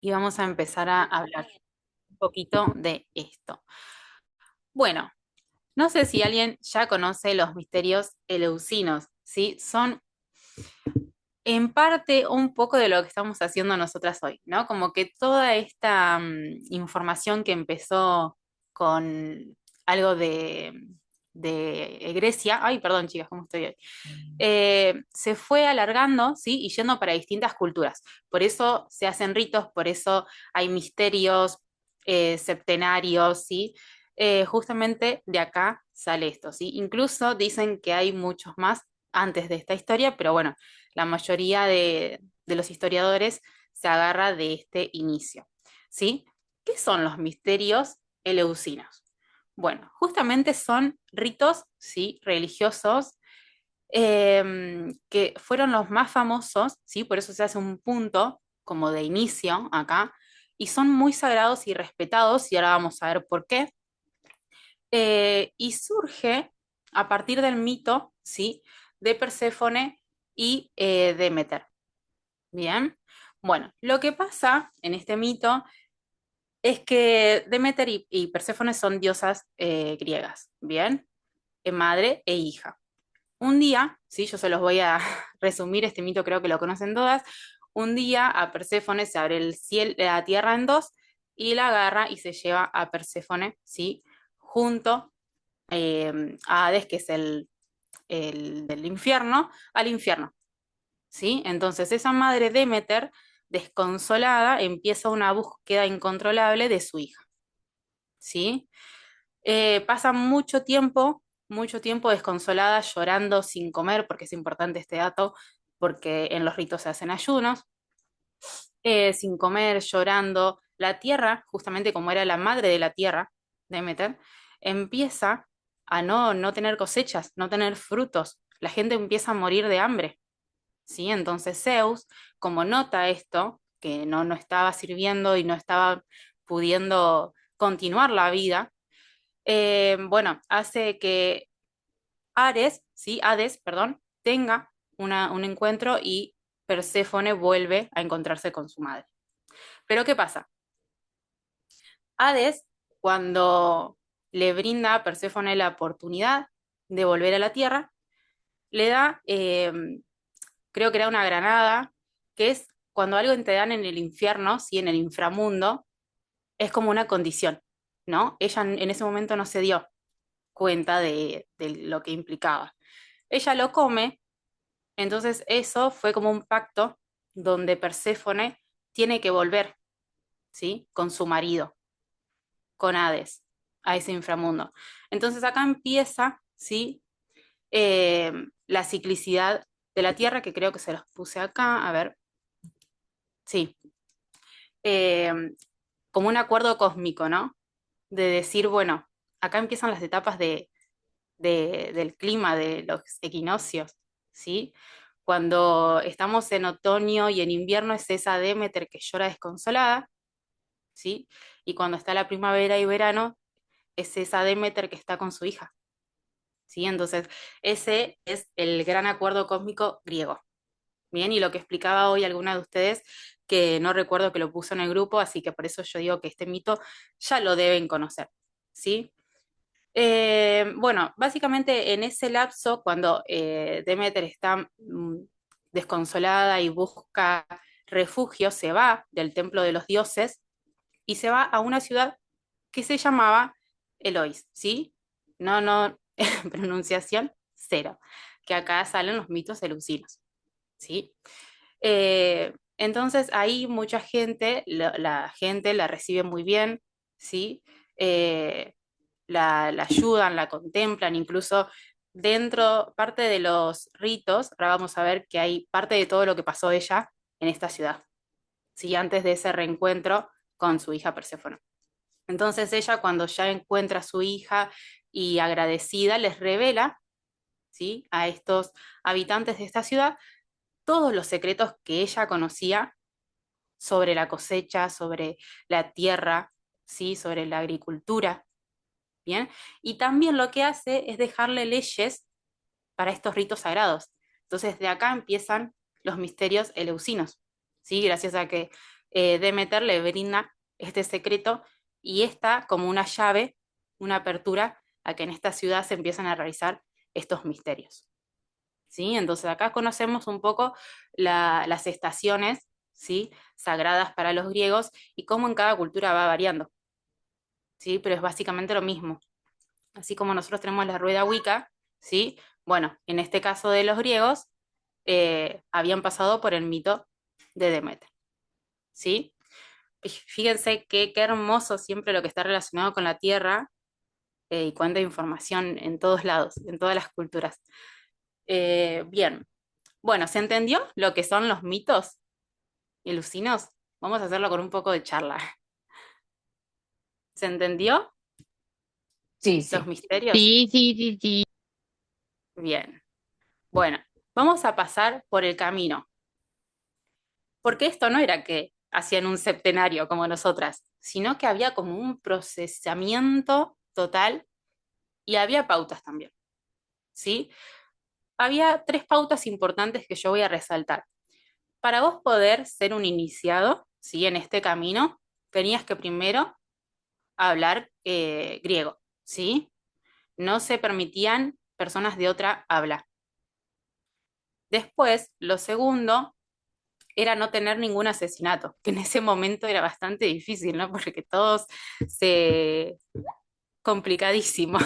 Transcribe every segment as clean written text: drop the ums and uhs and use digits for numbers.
y vamos a empezar a hablar un poquito de esto. Bueno, no sé si alguien ya conoce los misterios eleusinos, ¿sí? Son en parte un poco de lo que estamos haciendo nosotras hoy, ¿no? Como que toda esta información que empezó con algo de Grecia, ay, perdón, chicas, ¿cómo estoy hoy? Se fue alargando, ¿sí? Y yendo para distintas culturas. Por eso se hacen ritos, por eso hay misterios septenarios, ¿sí? Justamente de acá sale esto, ¿sí? Incluso dicen que hay muchos más antes de esta historia, pero bueno, la mayoría de los historiadores se agarra de este inicio, ¿sí? ¿Qué son los misterios eleusinos? Bueno, justamente son ritos, ¿sí? Religiosos que fueron los más famosos, ¿sí? Por eso se hace un punto como de inicio acá, y son muy sagrados y respetados, y ahora vamos a ver por qué. Y surge a partir del mito, ¿sí? De Perséfone y Demeter. Bien. Bueno, lo que pasa en este mito es que Demeter y Perséfone son diosas griegas, ¿bien? Madre e hija. Un día, sí, yo se los voy a resumir, este mito creo que lo conocen todas. Un día a Perséfone se abre el cielo, la tierra en dos y la agarra y se lleva a Perséfone, sí, junto a Hades, que es el del infierno, al infierno, sí. Entonces esa madre Demeter, desconsolada, empieza una búsqueda incontrolable de su hija, sí. Pasa mucho tiempo desconsolada, llorando sin comer, porque es importante este dato, porque en los ritos se hacen ayunos, sin comer, llorando. La tierra, justamente como era la madre de la tierra, Demeter, empieza a no tener cosechas, no tener frutos. La gente empieza a morir de hambre, ¿sí? Entonces Zeus, como nota esto, que no estaba sirviendo y no estaba pudiendo continuar la vida, bueno, hace que Hades, perdón, tenga un encuentro y Perséfone vuelve a encontrarse con su madre. Pero ¿qué pasa? Hades, cuando le brinda a Perséfone la oportunidad de volver a la Tierra, le da, creo que era una granada, que es cuando algo te dan en el infierno, ¿sí? En el inframundo, es como una condición, ¿no? Ella en ese momento no se dio cuenta de lo que implicaba. Ella lo come. Entonces eso fue como un pacto donde Perséfone tiene que volver, ¿sí? Con su marido, con Hades, a ese inframundo. Entonces acá empieza, ¿sí? Eh, la ciclicidad de la Tierra, que creo que se los puse acá, a ver, sí. Eh, Como un acuerdo cósmico, ¿no? De decir, bueno, acá empiezan las etapas del clima, de los equinoccios, ¿sí? Cuando estamos en otoño y en invierno es esa Demeter que llora desconsolada, ¿sí? Y cuando está la primavera y verano es esa Demeter que está con su hija, ¿sí? Entonces, ese es el gran acuerdo cósmico griego. Bien, y lo que explicaba hoy alguna de ustedes, que no recuerdo que lo puso en el grupo, así que por eso yo digo que este mito ya lo deben conocer, ¿sí? Bueno, básicamente en ese lapso, cuando Demeter está desconsolada y busca refugio, se va del templo de los dioses y se va a una ciudad que se llamaba Eloís, ¿sí? No, pronunciación cero, que acá salen los mitos eleusinos, ¿sí? Entonces ahí mucha gente, la gente la recibe muy bien, ¿sí? Eh, la ayudan, la contemplan, incluso dentro, parte de los ritos, ahora vamos a ver que hay parte de todo lo que pasó ella en esta ciudad, ¿sí? Antes de ese reencuentro con su hija Perséfone. Entonces ella cuando ya encuentra a su hija y agradecida, les revela, ¿sí? A estos habitantes de esta ciudad todos los secretos que ella conocía sobre la cosecha, sobre la tierra, ¿sí? Sobre la agricultura, ¿bien? Y también lo que hace es dejarle leyes para estos ritos sagrados. Entonces, de acá empiezan los misterios eleusinos, ¿sí? Gracias a que Demeter le brinda este secreto y esta como una llave, una apertura a que en esta ciudad se empiezan a realizar estos misterios. ¿Sí? Entonces acá conocemos un poco las estaciones, ¿sí? Sagradas para los griegos y cómo en cada cultura va variando, ¿sí? Pero es básicamente lo mismo. Así como nosotros tenemos la rueda Wicca, ¿sí? Bueno, en este caso de los griegos, habían pasado por el mito de Demeter, ¿sí? Fíjense qué hermoso siempre lo que está relacionado con la tierra, y cuánta información en todos lados, en todas las culturas. Bien, bueno, ¿se entendió lo que son los mitos y lucinos? Vamos a hacerlo con un poco de charla. ¿Se entendió Sí, los sí. misterios? Sí, sí, sí, sí. Bien, bueno, vamos a pasar por el camino, porque esto no era que hacían un septenario como nosotras, sino que había como un procesamiento total y había pautas también, ¿sí? Había tres pautas importantes que yo voy a resaltar. Para vos poder ser un iniciado, ¿sí? En este camino, tenías que primero hablar griego, ¿sí? No se permitían personas de otra habla. Después, lo segundo era no tener ningún asesinato, que en ese momento era bastante difícil, ¿no? Porque todos se... complicadísimo,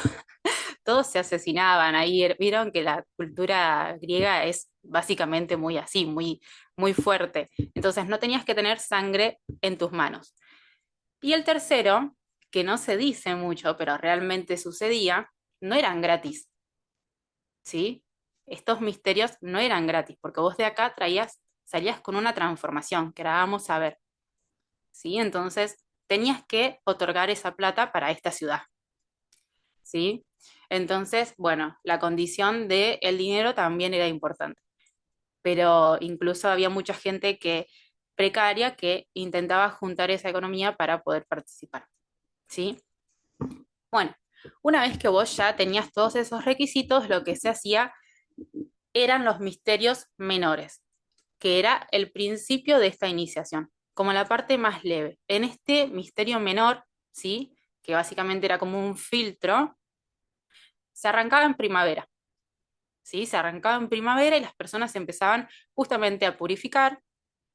todos se asesinaban ahí. Vieron que la cultura griega es básicamente muy así, muy fuerte. Entonces no tenías que tener sangre en tus manos. Y el tercero, que no se dice mucho, pero realmente sucedía, no eran gratis, ¿sí? Estos misterios no eran gratis, porque vos de acá salías con una transformación, que la vamos a ver, ¿sí? Entonces tenías que otorgar esa plata para esta ciudad, ¿sí? Entonces, bueno, la condición del dinero también era importante, pero incluso había mucha gente precaria que intentaba juntar esa economía para poder participar, ¿sí? Bueno, una vez que vos ya tenías todos esos requisitos, lo que se hacía eran los misterios menores, que era el principio de esta iniciación, como la parte más leve. En este misterio menor, ¿sí? Que básicamente era como un filtro, se arrancaba en primavera, ¿sí? Se arrancaba en primavera y las personas empezaban justamente a purificar,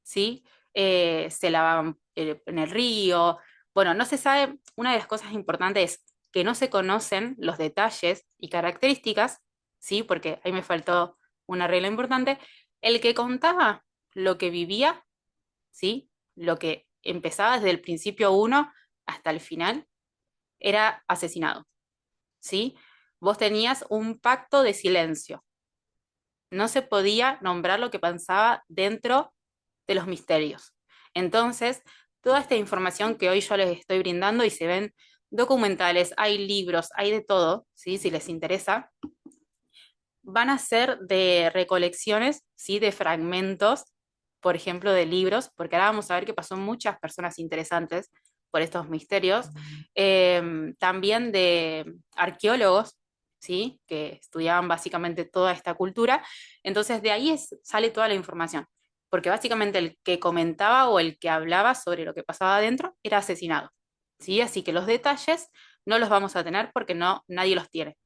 ¿sí? Se lavaban en el río. Bueno, no se sabe, una de las cosas importantes es que no se conocen los detalles y características, ¿sí? Porque ahí me faltó una regla importante. El que contaba lo que vivía, ¿sí? Lo que empezaba desde el principio uno hasta el final, era asesinado, ¿sí? Vos tenías un pacto de silencio. No se podía nombrar lo que pensaba dentro de los misterios. Entonces, toda esta información que hoy yo les estoy brindando y se ven documentales, hay libros, hay de todo, ¿sí? Si les interesa, van a ser de recolecciones, ¿sí? De fragmentos, por ejemplo, de libros, porque ahora vamos a ver que pasó muchas personas interesantes por estos misterios, también de arqueólogos, ¿sí? Que estudiaban básicamente toda esta cultura. Entonces, de ahí sale toda la información, porque básicamente el que comentaba o el que hablaba sobre lo que pasaba adentro era asesinado, ¿sí? Así que los detalles no los vamos a tener porque no, nadie los tiene.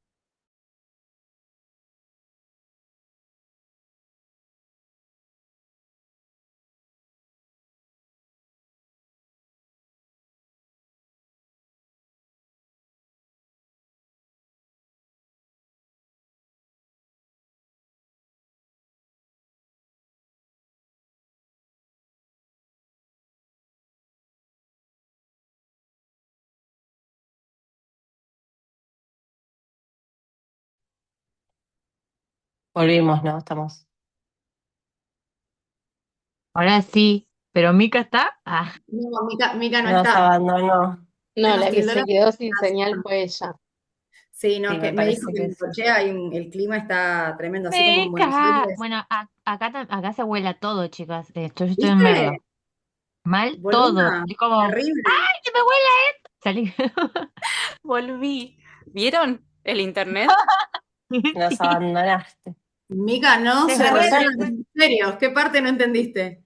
Volvimos, ¿no? Estamos. Ahora sí, pero Mica está. Ah, No, Mica no nos está. abandonó. Se No, nos la que tildó se la quedó sin señal comunicación. fue ella. Sí, no, Sí, es que me me dijo parece que que en sí. Necochea el clima está tremendo, así como en Buenos Mica. Aires. Bueno, acá, acá se vuela todo, chicas. Yo estoy en ¿Viste? Merlo. Mal todo. Boluda, Estoy como, terrible. ¡ay, que me huela esto! Salí. Volví. ¿Vieron el internet? Nos Sí. abandonaste. Mica, no Se se fue resuelven los después. misterios. ¿Qué parte no entendiste?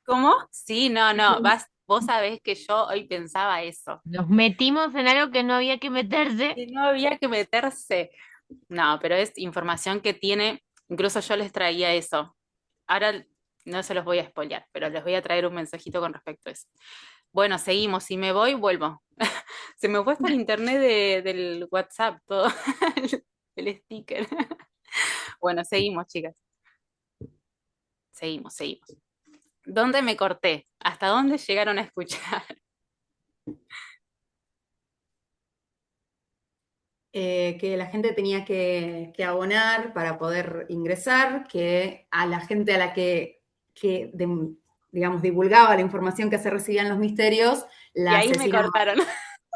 ¿Cómo? Sí, no, no, vos sabés que yo hoy pensaba eso, Nos metimos en algo que no había que meterse. que no había que meterse. No, pero es información que tiene, incluso yo les traía eso. Ahora no se los voy a spoilear, pero les voy a traer un mensajito con respecto a eso. Bueno, seguimos. Si me voy, vuelvo. Se me fue hasta el internet del WhatsApp, todo el sticker. Bueno, seguimos, chicas. Seguimos. ¿Dónde me corté? ¿Hasta dónde llegaron a escuchar? Que la gente tenía que abonar para poder ingresar, que a la gente a la digamos, divulgaba la información que se recibía en los misterios, Y la ahí me asesinaban. cortaron.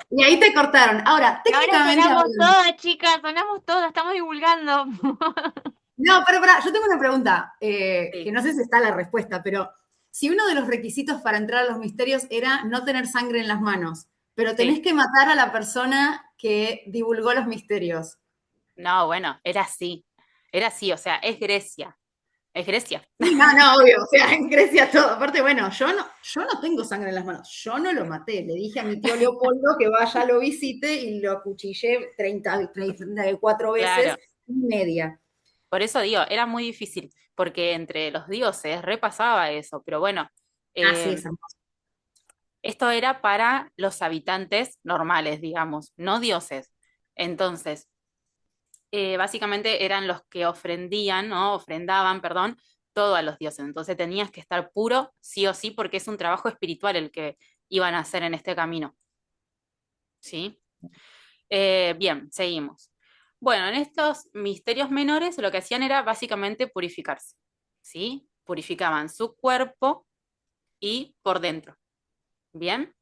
Y ahí te cortaron. Ahora, Y ahora técnicamente sonamos hablando, todas, chicas, sonamos todas, estamos divulgando. no, pero pará, yo tengo una pregunta, que Sí, no sé si está la respuesta, pero si uno de los requisitos para entrar a los misterios era no tener sangre en las manos, pero tenés sí. que matar a la persona que divulgó los misterios. No, bueno, era así. Era así, o sea, es Grecia. Es Grecia. Sí, no, no, obvio, o sea, en Grecia todo. Aparte, bueno, yo no tengo sangre en las manos, yo no lo maté. Le dije a mi tío Leopoldo que vaya, lo visite y lo acuchillé 34 veces Claro. y media. Por eso digo, era muy difícil, porque entre los dioses repasaba eso, pero bueno, Ah, sí, eh, es hermoso. esto era para los habitantes normales, digamos, no dioses. Entonces, básicamente eran los que ofrendían, ¿no? Ofrendaban, perdón, todo a los dioses. Entonces tenías que estar puro, sí o sí, porque es un trabajo espiritual el que iban a hacer en este camino, ¿sí? Bien, seguimos. Bueno, en estos misterios menores lo que hacían era básicamente purificarse, ¿sí? Purificaban su cuerpo y por dentro, ¿bien?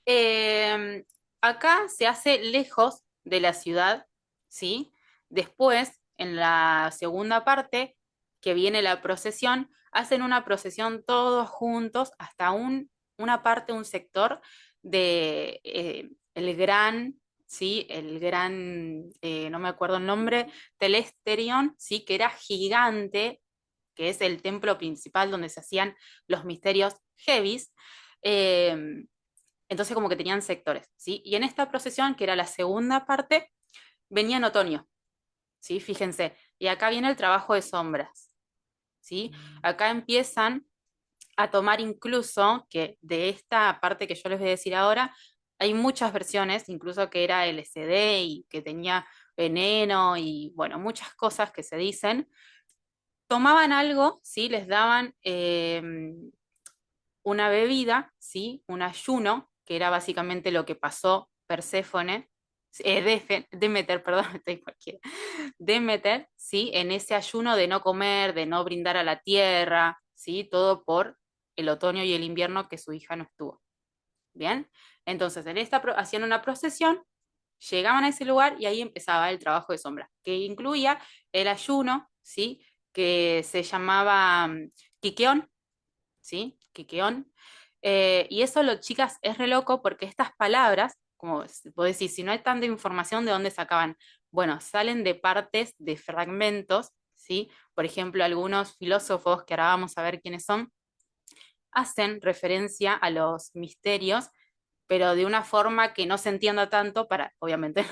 Eh, Acá se hace lejos de la ciudad, ¿sí? Después, en la segunda parte, que viene la procesión, hacen una procesión todos juntos hasta una parte, un sector de el gran, ¿sí? El gran, no me acuerdo el nombre, Telesterion, ¿sí? Que era gigante, que es el templo principal donde se hacían los misterios heavies. Eh, entonces como que tenían sectores, ¿sí? Y en esta procesión, que era la segunda parte, venía en otoño, ¿sí? Fíjense, y acá viene el trabajo de sombras, ¿sí? Acá empiezan a tomar incluso, que de esta parte que yo les voy a decir ahora, hay muchas versiones, incluso que era LSD y que tenía veneno y bueno, muchas cosas que se dicen. Tomaban algo, ¿sí? Les daban una bebida, ¿sí? Un ayuno, que era básicamente lo que pasó Perséfone, Demeter, perdón, estoy cualquiera, Demeter, ¿sí? En ese ayuno de no comer, de no brindar a la tierra, ¿sí? Todo por el otoño y el invierno que su hija no estuvo. ¿Bien? Entonces, hacían una procesión, llegaban a ese lugar y ahí empezaba el trabajo de sombra, que incluía el ayuno, ¿sí? Que se llamaba Quiqueón, ¿sí? Quiqueón. Y eso, chicas, es re loco porque estas palabras, como vos decís, si no hay tanta información, ¿de dónde sacaban? Bueno, salen de partes, de fragmentos, ¿sí? Por ejemplo, algunos filósofos, que ahora vamos a ver quiénes son, hacen referencia a los misterios, pero de una forma que no se entienda tanto, obviamente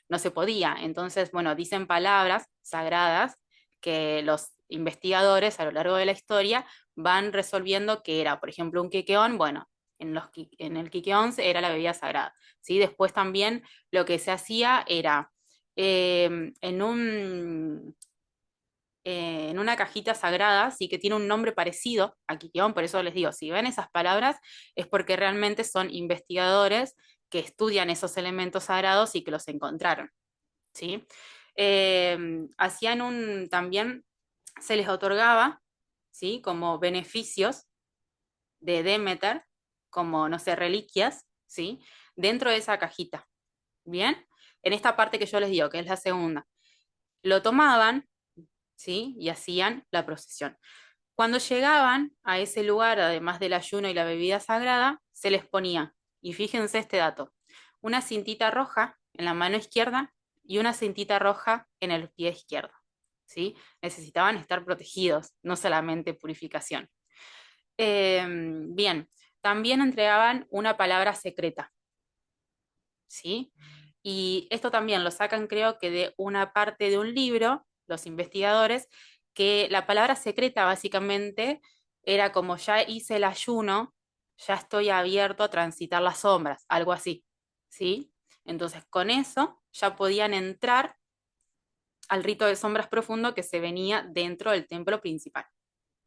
no se podía. Entonces, bueno, dicen palabras sagradas que los investigadores a lo largo de la historia van resolviendo que era, por ejemplo, un quiqueón, bueno, en el quiqueón era la bebida sagrada, ¿sí? Después también lo que se hacía era en una cajita sagrada, sí que tiene un nombre parecido a Quiqueón, por eso les digo, si ven esas palabras es porque realmente son investigadores que estudian esos elementos sagrados y que los encontraron, ¿sí? Hacían también se les otorgaba, ¿sí? Como beneficios de Demeter, como, no sé, reliquias, ¿sí? Dentro de esa cajita, ¿bien? En esta parte que yo les digo, que es la segunda, lo tomaban, ¿sí? Y hacían la procesión. Cuando llegaban a ese lugar, además del ayuno y la bebida sagrada, se les ponía, y fíjense este dato, una cintita roja en la mano izquierda y una cintita roja en el pie izquierdo, ¿sí? Necesitaban estar protegidos, no solamente purificación. Bien, también entregaban una palabra secreta, ¿sí? Y esto también lo sacan, creo que de una parte de un libro, los investigadores, que la palabra secreta básicamente era como ya hice el ayuno, ya estoy abierto a transitar las sombras, algo así, ¿sí? Entonces con eso ya podían entrar al rito de sombras profundo que se venía dentro del templo principal,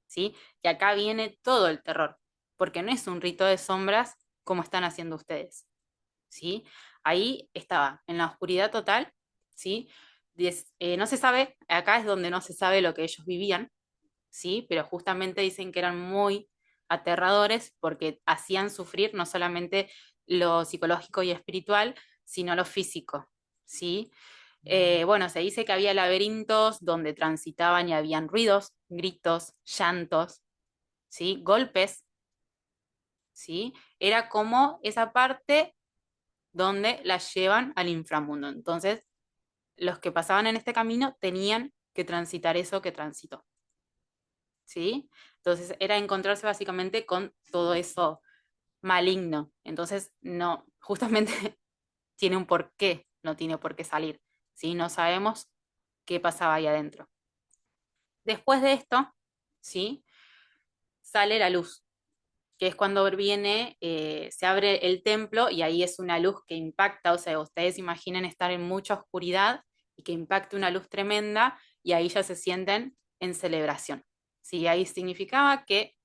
¿sí? Y acá viene todo el terror, porque no es un rito de sombras como están haciendo ustedes, ¿sí? Ahí estaba, en la oscuridad total, ¿sí? No se sabe, acá es donde no se sabe lo que ellos vivían, ¿sí? Pero justamente dicen que eran muy aterradores porque hacían sufrir no solamente lo psicológico y espiritual, sino lo físico, ¿sí? Bueno, se dice que había laberintos donde transitaban y habían ruidos, gritos, llantos, ¿sí? Golpes, ¿sí? Era como esa parte donde la llevan al inframundo. Entonces, los que pasaban en este camino tenían que transitar eso que transitó, ¿sí? Entonces, era encontrarse básicamente con todo eso maligno. Entonces, no, justamente tiene un porqué, no tiene por qué salir, ¿sí? No sabemos qué pasaba ahí adentro. Después de esto, ¿sí? Sale la luz, que es cuando viene, se abre el templo y ahí es una luz que impacta, o sea, ustedes imaginen estar en mucha oscuridad y que impacte una luz tremenda y ahí ya se sienten en celebración. ¿Sí? Ahí significaba que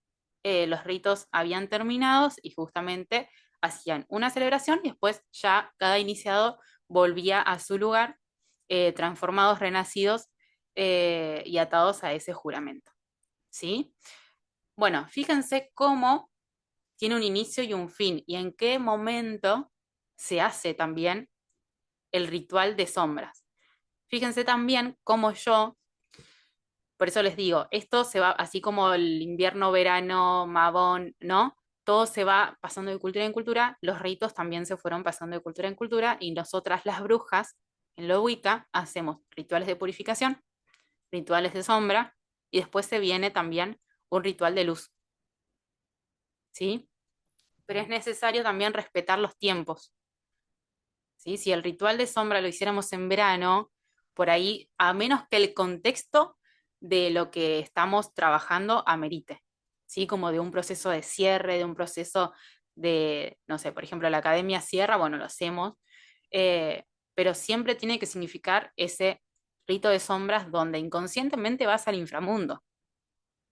los ritos habían terminado y justamente hacían una celebración y después ya cada iniciado volvía a su lugar, transformados, renacidos y atados a ese juramento. ¿Sí? Bueno, fíjense cómo tiene un inicio y un fin, y en qué momento se hace también el ritual de sombras. Fíjense también cómo yo, por eso les digo, esto se va, así como el invierno, verano, Mabón, ¿no? Todo se va pasando de cultura en cultura, los ritos también se fueron pasando de cultura en cultura, y nosotras las brujas, en lo Wicca, hacemos rituales de purificación, rituales de sombra, y después se viene también un ritual de luz, ¿sí? Pero es necesario también respetar los tiempos, ¿sí? Si el ritual de sombra lo hiciéramos en verano, por ahí, a menos que el contexto de lo que estamos trabajando amerite, ¿sí? Como de un proceso de cierre, de un proceso de, no sé, por ejemplo, la academia cierra, bueno, lo hacemos, eh, pero siempre tiene que significar ese rito de sombras donde inconscientemente vas al inframundo.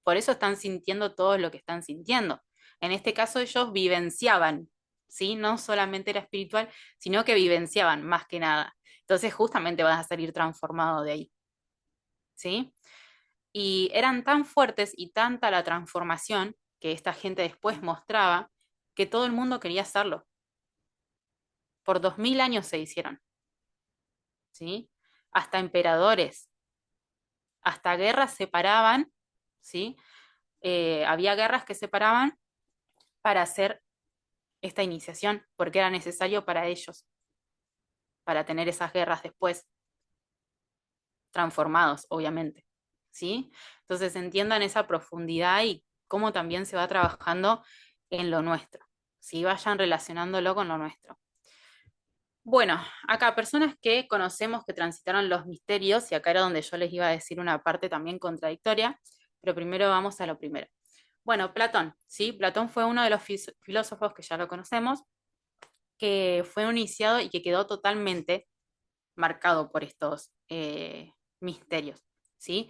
Por eso están sintiendo todo lo que están sintiendo. En este caso ellos vivenciaban, ¿sí? No solamente era espiritual, sino que vivenciaban más que nada. Entonces justamente vas a salir transformado de ahí, ¿sí? Y eran tan fuertes y tanta la transformación que esta gente después mostraba que todo el mundo quería hacerlo. Por 2000 años se hicieron, ¿sí? Hasta emperadores, hasta guerras separaban, ¿sí? Había guerras que separaban para hacer esta iniciación, porque era necesario para ellos, para tener esas guerras después, transformados, obviamente. ¿Sí? Entonces entiendan esa profundidad y cómo también se va trabajando en lo nuestro. ¿Sí? Vayan relacionándolo con lo nuestro. Bueno, acá personas que conocemos que transitaron los misterios, y acá era donde yo les iba a decir una parte también contradictoria, pero primero vamos a lo primero. Bueno, Platón, ¿sí? Platón fue uno de los filósofos que ya lo conocemos, que fue un iniciado y que quedó totalmente marcado por estos misterios, ¿sí?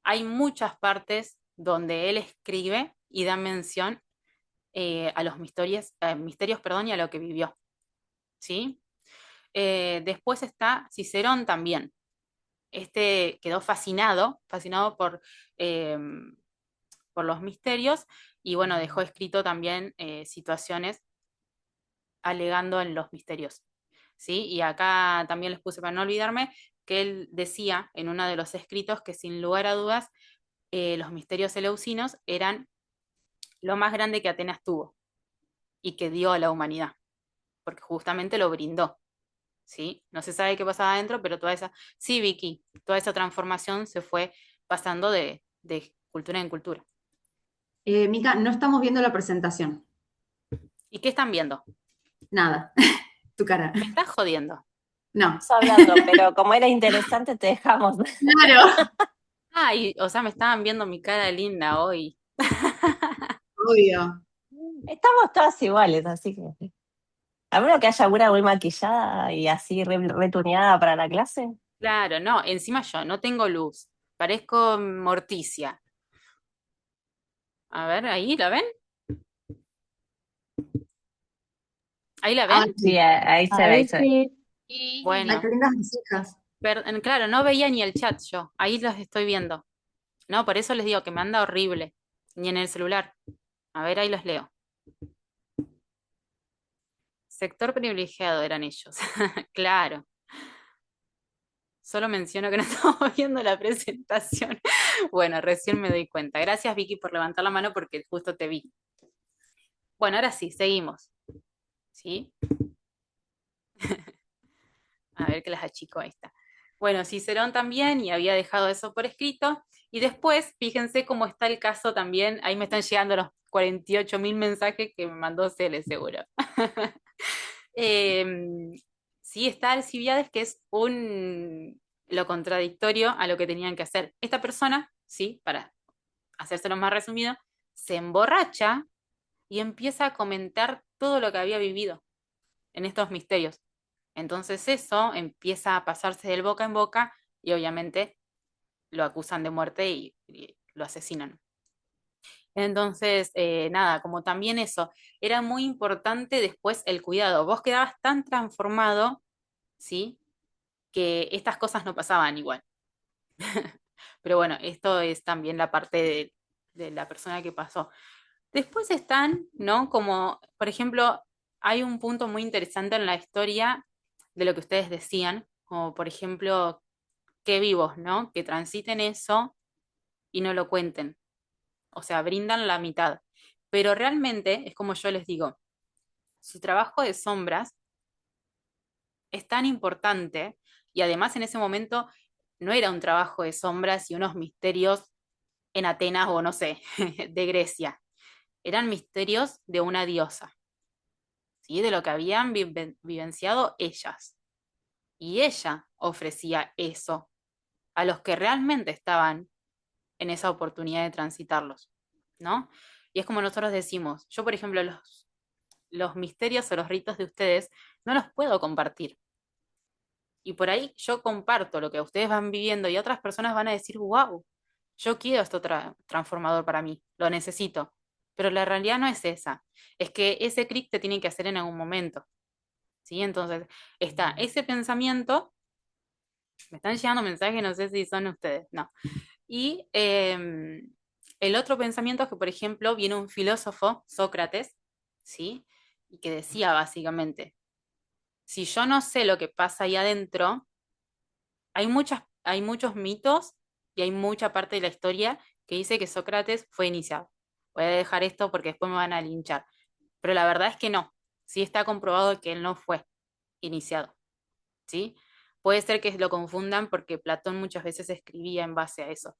Hay muchas partes donde él escribe y da mención a los misterios, perdón, y a lo que vivió, ¿sí? Después está Cicerón también. Este quedó fascinado eh, por los misterios y bueno, dejó escrito también situaciones alegando en los misterios, ¿sí? Y acá también les puse para no olvidarme que él decía en uno de los escritos que sin lugar a dudas los misterios eleusinos eran lo más grande que Atenas tuvo y que dio a la humanidad, porque justamente lo brindó, ¿sí? No se sabe qué pasaba adentro, pero sí, Vicky, toda esa transformación se fue pasando de cultura en cultura. Mica, no estamos viendo la presentación. ¿Y qué están viendo? Nada. Tu cara. Me estás jodiendo. No. Estamos hablando, pero como era interesante, te dejamos. Claro. Ay, o sea, me estaban viendo mi cara linda hoy. Obvio. Estamos todas iguales, así que. A menos que haya una muy maquillada y así retuneada para la clase. Claro, no, encima yo no tengo luz. Parezco Morticia. A ver, ahí, ¿la ven? ¿Ahí la ven? Ahora Sí, sí. ahí se ve, ahí Ahí se ve. sí. Ay, Bueno, qué lindas mis hijas. claro, no veía ni el chat yo. Ahí los estoy viendo. No, por eso les digo que me anda horrible. Ni en el celular. A ver, ahí los leo. Sector privilegiado eran ellos. Claro. Solo menciono que no estamos viendo la presentación. Bueno, recién me doy cuenta. Gracias, Vicky, por levantar la mano porque justo te vi. Bueno, ahora sí, seguimos. ¿Sí? A ver que las achico, ahí está. Bueno, Cicerón también, y había dejado eso por escrito. Y después, fíjense cómo está el caso también. Ahí me están llegando los 48.000 mensajes que me mandó Cele, seguro. Sí, está Alcibiades, que es lo contradictorio a lo que tenían que hacer. Esta persona, sí, para hacérselo más resumido, se emborracha y empieza a comentar todo lo que había vivido en estos misterios. Entonces eso empieza a pasarse del boca en boca y obviamente lo acusan de muerte y lo asesinan. Entonces, nada, como también eso, era muy importante después el cuidado. Vos quedabas tan transformado, ¿sí? Que estas cosas no pasaban igual. Pero bueno, esto es también la parte de la persona que pasó. Después están, ¿no? Como, por ejemplo, hay un punto muy interesante en la historia de lo que ustedes decían, como por ejemplo, qué vivos, ¿no? Que transiten eso y no lo cuenten. O sea, brindan la mitad. Pero realmente, es como yo les digo, su trabajo de sombras es tan importante y además en ese momento no era un trabajo de sombras y unos misterios en Atenas o no sé, de Grecia. Eran misterios de una diosa, ¿sí? De lo que habían vivenciado ellas. Y ella ofrecía eso a los que realmente estaban en esa oportunidad de transitarlos, ¿no? Y es como nosotros decimos, yo por ejemplo los misterios o los ritos de ustedes no los puedo compartir. Y por ahí yo comparto lo que ustedes van viviendo y otras personas van a decir, wow, yo quiero esto transformador para mí, lo necesito. Pero la realidad no es esa, es que ese clic te tiene que hacer en algún momento, ¿sí? Entonces está ese pensamiento, me están llegando mensajes, no sé si son ustedes, no. Y el otro pensamiento es que, por ejemplo, viene un filósofo, Sócrates, ¿sí? Y que decía básicamente, si yo no sé lo que pasa ahí adentro, hay muchos mitos y hay mucha parte de la historia que dice que Sócrates fue iniciado. Voy a dejar esto porque después me van a linchar. Pero la verdad es que no. Sí está comprobado que él no fue iniciado. ¿Sí? Puede ser que lo confundan porque Platón muchas veces escribía en base a eso.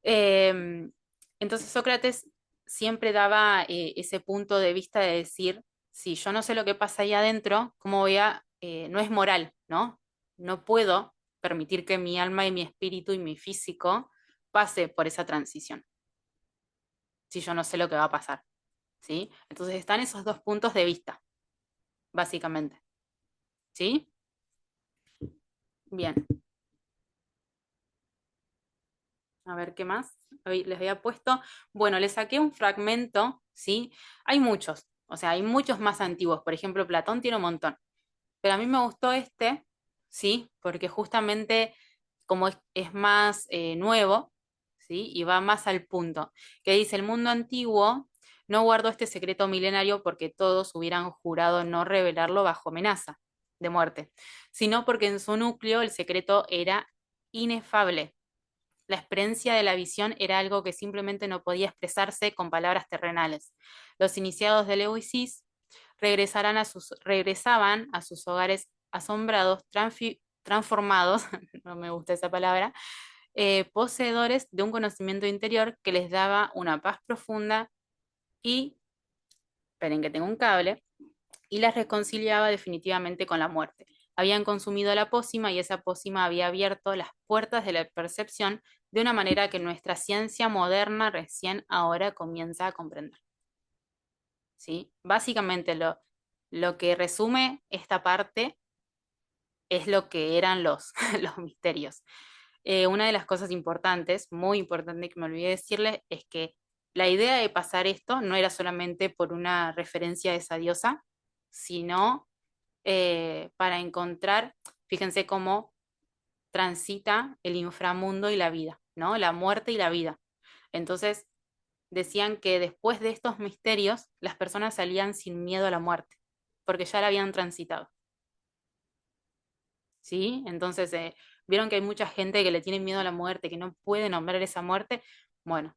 Eh, entonces Sócrates siempre daba ese punto de vista de decir, si yo no sé lo que pasa ahí adentro, ¿cómo voy a...? No es moral, ¿no? No puedo permitir que mi alma y mi espíritu y mi físico pase por esa transición, si yo no sé lo que va a pasar, ¿sí? Entonces están esos dos puntos de vista, básicamente, ¿sí? Bien, a ver qué más. Hoy les había puesto, bueno, les saqué un fragmento, ¿sí? Hay muchos, o sea, hay muchos más antiguos, por ejemplo, Platón tiene un montón, pero a mí me gustó este, ¿sí? Porque justamente como es más nuevo, ¿sí? Y va más al punto, que dice, el mundo antiguo no guardó este secreto milenario porque todos hubieran jurado no revelarlo bajo amenaza de muerte, sino porque en su núcleo el secreto era inefable. La experiencia de la visión era algo que simplemente no podía expresarse con palabras terrenales. Los iniciados del Euisis regresaban a sus hogares asombrados, transformados, no me gusta esa palabra, poseedores de un conocimiento interior que les daba una paz profunda y, esperen que tengo un cable, y las reconciliaba definitivamente con la muerte. Habían consumido la pócima y esa pócima había abierto las puertas de la percepción de una manera que nuestra ciencia moderna recién ahora comienza a comprender. ¿Sí? Básicamente lo que resume esta parte es lo que eran los, los misterios. Una de las cosas importantes, muy importante que me olvidé decirles, es que la idea de pasar esto no era solamente por una referencia a esa diosa, sino para encontrar, fíjense cómo transita el inframundo y la vida, ¿no? La muerte y la vida. Entonces, decían que después de estos misterios, las personas salían sin miedo a la muerte, porque ya la habían transitado. ¿Sí? Entonces, vieron que hay mucha gente que le tiene miedo a la muerte, que no puede nombrar esa muerte. Bueno,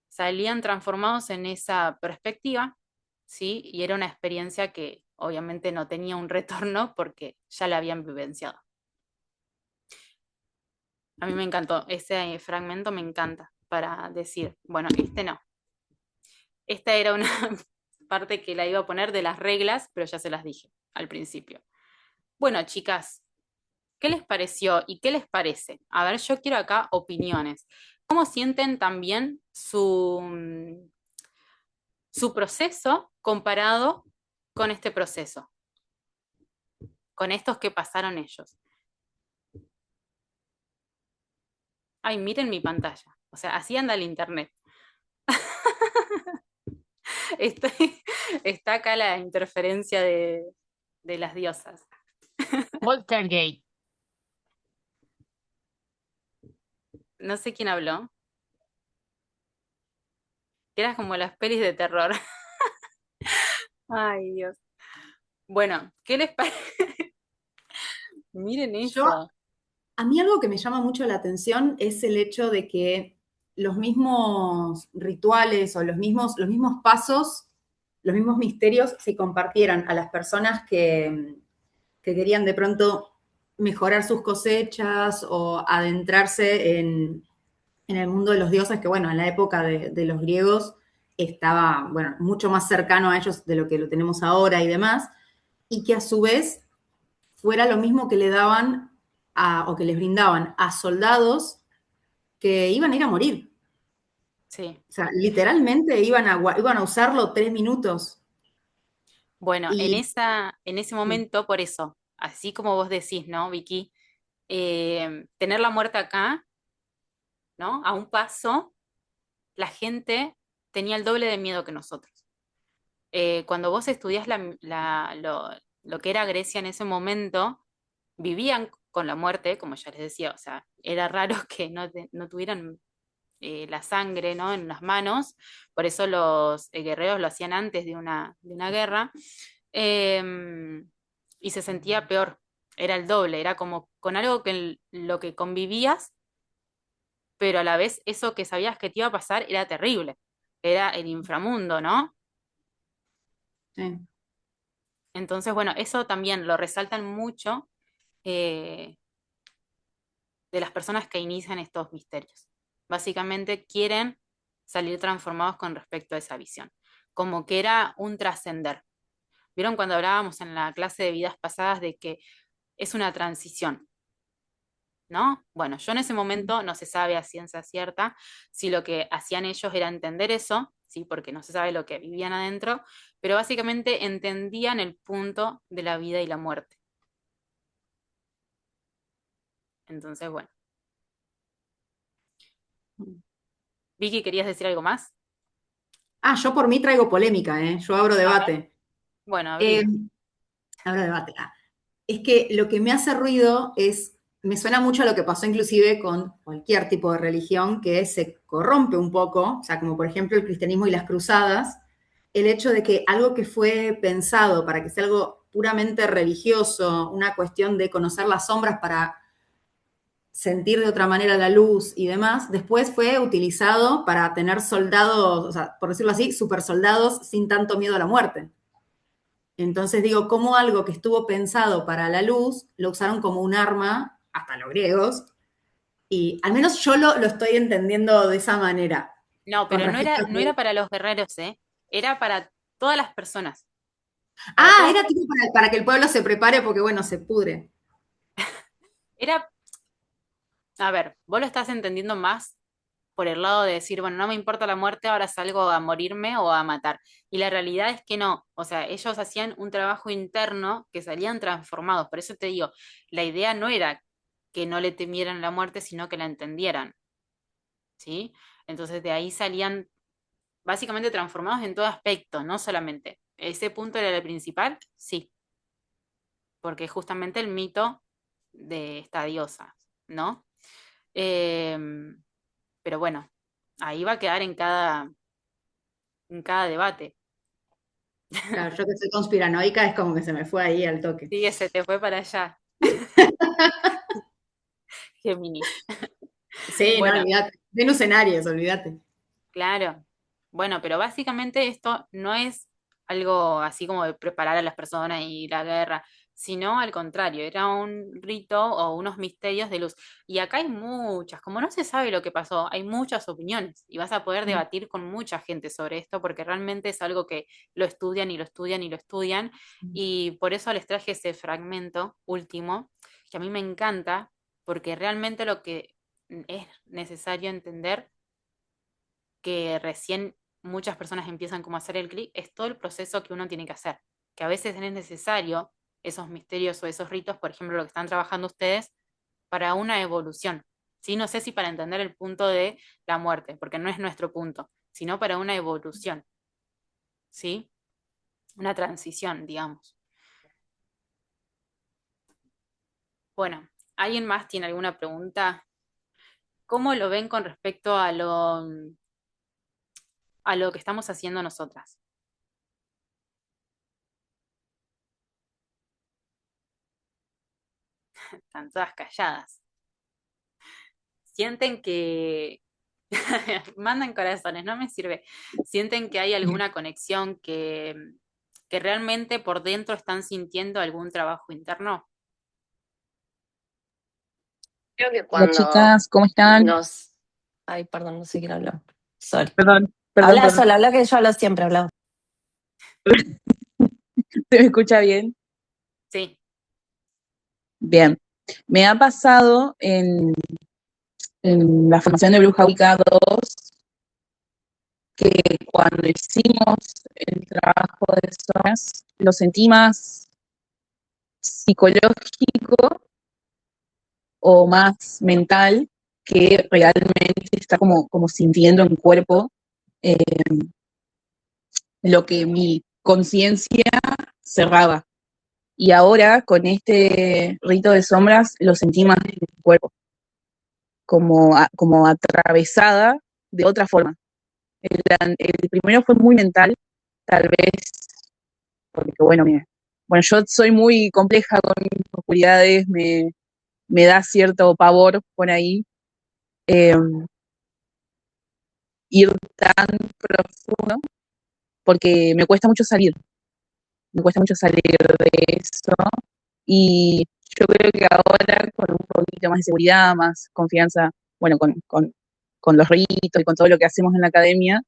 salían transformados en esa perspectiva, ¿sí? Y era una experiencia que obviamente no tenía un retorno porque ya la habían vivenciado. A mí me encantó, ese fragmento me encanta para decir, bueno, este no. Esta era una parte que la iba a poner de las reglas, pero ya se las dije al principio. Bueno, chicas, ¿qué les pareció y qué les parece? A ver, yo quiero acá opiniones. ¿Cómo sienten también su proceso comparado con este proceso? Con estos que pasaron ellos. Ay, miren mi pantalla. O sea, así anda el internet. Está acá la interferencia de las diosas. Poltergeist. No sé quién habló. Eras como las pelis de terror. Ay, Dios. Bueno, ¿qué les parece? Miren Yo, eso. a mí algo que me llama mucho la atención es el hecho de que los mismos rituales o los mismos pasos, los mismos misterios se compartieran a las personas que querían de pronto mejorar sus cosechas o adentrarse en el mundo de los dioses, que bueno, en la época de los griegos estaba, bueno, mucho más cercano a ellos de lo que lo tenemos ahora y demás, y que a su vez fuera lo mismo que le daban o que les brindaban a soldados que iban a ir a morir. Sí. O sea, literalmente iban a usarlo 3 minutos. Bueno, Y en ese momento, por eso, así como vos decís, ¿no, Vicky? Tener la muerte acá, ¿no? A un paso, la gente tenía el doble de miedo que nosotros. Cuando vos estudiás lo que era Grecia en ese momento, vivían con la muerte, como ya les decía, o sea, era raro que no tuvieran la sangre, ¿no? En las manos, por eso los guerreros lo hacían antes de una guerra, y se sentía peor, era el doble, era como con algo que lo que convivías, pero a la vez eso que sabías que te iba a pasar era terrible, era el inframundo, ¿no? sí. Entonces, bueno, eso también lo resaltan mucho eh, de las personas que inician estos misterios. Básicamente quieren salir transformados con respecto a esa visión, como que era un trascender. ¿Vieron cuando hablábamos en la clase de vidas pasadas de que es una transición? ¿No? Bueno, yo en ese momento no se sabe a ciencia cierta si lo que hacían ellos era entender eso, sí, porque no se sabe lo que vivían adentro, pero básicamente entendían el punto de la vida y la muerte. Entonces, bueno. Vicky, ¿querías decir algo más? Yo por mí traigo polémica, ¿eh? Yo abro A ver. debate. Bueno, Eh, abrí. abro debate. Es que lo que me hace ruido me suena mucho a lo que pasó inclusive con cualquier tipo de religión, que se corrompe un poco, o sea, como por ejemplo el cristianismo y las cruzadas, el hecho de que algo que fue pensado para que sea algo puramente religioso, una cuestión de conocer las sombras para sentir de otra manera la luz y demás, después fue utilizado para tener soldados, o sea, por decirlo así, super soldados sin tanto miedo a la muerte. Entonces digo, como algo que estuvo pensado para la luz, lo usaron como un arma, hasta los griegos, Y al menos yo lo estoy entendiendo de esa manera, No, con pero no respecto era, a no era que... para los guerreros, ¿eh? Era para todas las personas. Para Ah, todas era tipo para que el pueblo se prepare porque, bueno, se pudre. Era, a ver, vos lo estás entendiendo más por el lado de decir, bueno, no me importa la muerte, ahora salgo a morirme o a matar. Y la realidad es que no, o sea, ellos hacían un trabajo interno que salían transformados. Por eso te digo, la idea no era que no le temieran la muerte, sino que la entendieran, ¿sí? Entonces de ahí salían básicamente transformados en todo aspecto, no solamente. ¿Ese punto era el principal? Sí, porque es justamente el mito de esta diosa, ¿no? Em, pero bueno, ahí va a quedar en cada debate. Claro, yo que soy conspiranoica es como que se me fue ahí al toque. Sí, se te fue para allá, Géminis. Sí, no, Bueno, olvídate. Venus en Aries, olvídate. claro. Bueno, pero básicamente esto no es algo así como de preparar a las personas y la guerra, sino al contrario, era un rito o unos misterios de luz. Y acá hay muchas, como no se sabe lo que pasó, hay muchas opiniones y vas a poder debatir con mucha gente sobre esto porque realmente es algo que lo estudian y lo estudian y lo estudian. Y por eso les traje ese fragmento último, que a mí me encanta, porque realmente lo que es necesario entender que recién muchas personas empiezan como a hacer el clic, es todo el proceso que uno tiene que hacer, que a veces es necesario esos misterios o esos ritos, por ejemplo, lo que están trabajando ustedes, para una evolución. ¿Sí? No sé si para entender el punto de la muerte, porque no es nuestro punto, sino para una evolución, ¿sí? Una transición, digamos. Bueno, ¿alguien más tiene alguna pregunta? ¿Cómo lo ven con respecto a lo que estamos haciendo nosotras? Están todas calladas. Sienten que mandan corazones, no me sirve. Sienten que hay alguna conexión que realmente por dentro están sintiendo algún trabajo interno. Creo que Hola cuando chicas, ¿cómo están? nos... Ay, perdón, no sé quién habló. Sorry. Perdón, perdón, Habla perdón. sola, habla que yo hablo siempre, hablo. ¿Se me escucha bien? Sí, Bien. Me ha pasado en la formación de Bruja Wicca 2 que cuando hicimos el trabajo de zonas lo sentí más psicológico o más mental que realmente está como sintiendo en cuerpo eh, lo que mi conciencia cerraba. Y ahora con este rito de sombras lo sentí más en el cuerpo, como atravesada de otra forma. El primero fue muy mental, tal vez, porque bueno, bueno, yo soy muy compleja con mis oscuridades, me da cierto pavor por ahí eh, ir tan profundo, porque me cuesta mucho salir de eso. Y yo creo que ahora, con un poquito más de seguridad, más confianza, bueno, con los ritos y con todo lo que hacemos en la academia,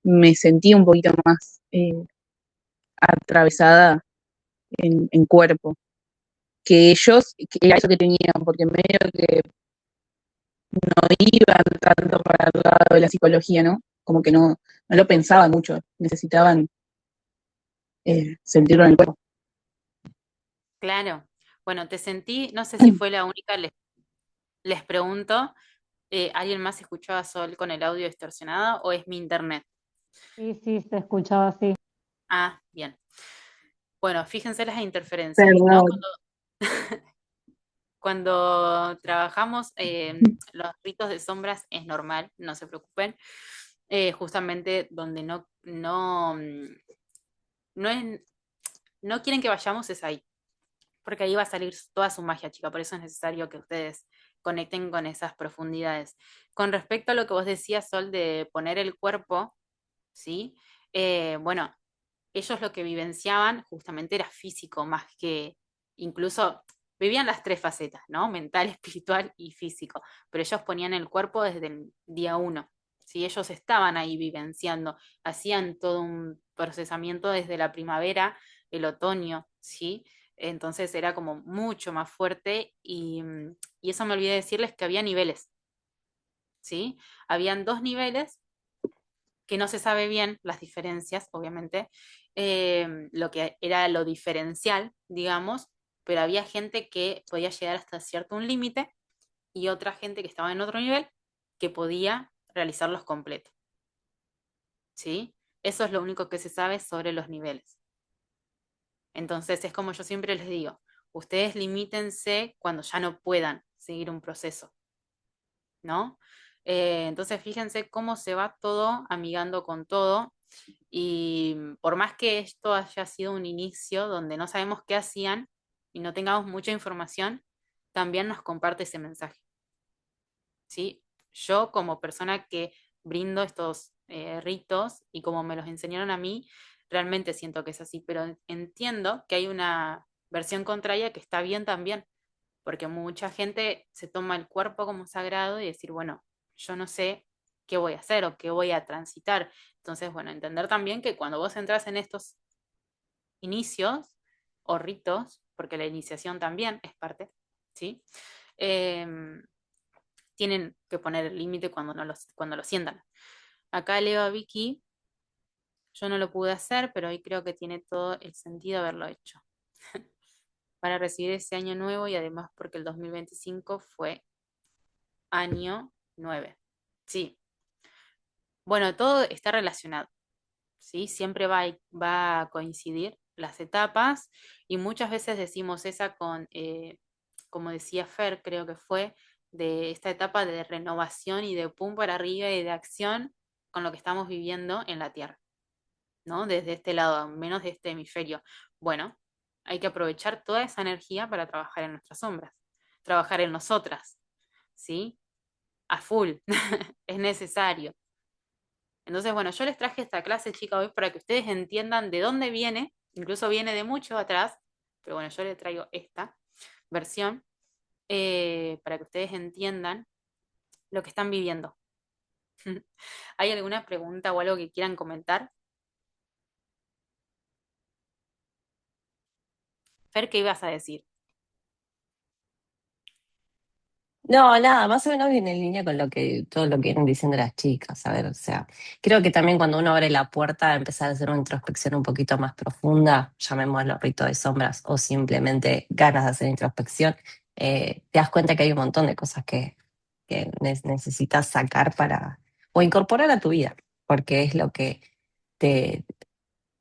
me sentí un poquito más atravesada en cuerpo. Que ellos, que era eso que tenían, porque medio que no iban tanto para el lado de la psicología, ¿no? Como que no lo pensaban mucho, necesitaban sentirlo en el cuerpo. claro. Bueno, te sentí, no sé si fue la única, les pregunto, ¿alguien más escuchó a Sol con el audio distorsionado o es mi internet? Sí, sí, se escuchaba así. Ah, bien. Bueno, fíjense las interferencias, ¿no? Perdón. Cuando trabajamos los ritos de sombras es normal, no se preocupen. Justamente donde no, no quieren que vayamos es ahí, porque ahí va a salir toda su magia, chica, por eso es necesario que ustedes conecten con esas profundidades. Con respecto a lo que vos decías, Sol, de poner el cuerpo, ¿sí? Bueno, ellos lo que vivenciaban justamente era físico, más que incluso vivían las tres facetas, ¿no? Mental, espiritual y físico, pero ellos ponían el cuerpo desde el día uno. ¿Sí? Ellos estaban ahí vivenciando, hacían todo un procesamiento desde la primavera, el otoño, ¿sí? Entonces era como mucho más fuerte y eso me olvidé decirles que había niveles, ¿sí? Habían dos niveles que no se sabe bien las diferencias, obviamente, lo que era lo diferencial, digamos, pero había gente que podía llegar hasta cierto un límite y otra gente que estaba en otro nivel que podía realizarlos completos, ¿sí? Eso es lo único que se sabe sobre los niveles. Entonces es como yo siempre les digo, ustedes limítense cuando ya no puedan seguir un proceso, ¿no? Entonces fíjense cómo se va todo amigando con todo y por más que esto haya sido un inicio donde no sabemos qué hacían y no tengamos mucha información, también nos comparte ese mensaje, ¿sí? Yo como persona que brindo estos ritos y como me los enseñaron a mí, realmente siento que es así, pero entiendo que hay una versión contraria que está bien también, porque mucha gente se toma el cuerpo como sagrado y decir, bueno, yo no sé qué voy a hacer o qué voy a transitar. Entonces, bueno, entender también que cuando vos entras en estos inicios o ritos, porque la iniciación también es parte, ¿sí? Em, tienen que poner el límite cuando lo sientan. Acá leo a Vicky, yo no lo pude hacer, pero hoy creo que tiene todo el sentido haberlo hecho. Para recibir ese año nuevo y además porque el 2025 fue año 9. Sí, bueno, todo está relacionado, ¿sí? Siempre va a coincidir las etapas y muchas veces decimos esa con, como decía Fer, creo que fue, de esta etapa de renovación y de pum para arriba y de acción con lo que estamos viviendo en la Tierra, ¿no? Desde este lado, al menos de este hemisferio. Bueno, hay que aprovechar toda esa energía para trabajar en nuestras sombras, trabajar en nosotras, ¿sí? A full, es necesario. Entonces, bueno, yo les traje esta clase, chicas, hoy para que ustedes entiendan de dónde viene, incluso viene de mucho atrás, pero bueno, yo les traigo esta versión para que ustedes entiendan lo que están viviendo. ¿Hay alguna pregunta o algo que quieran comentar? Fer, ¿qué ibas a decir? No, nada, más o menos viene en línea con todo lo que vienen diciendo las chicas. A ver, o sea, creo que también cuando uno abre la puerta a empezar a hacer una introspección un poquito más profunda, llamémoslo rito de sombras o simplemente ganas de hacer introspección, te das cuenta que hay un montón de cosas que necesitas sacar o incorporar a tu vida, porque es lo que te,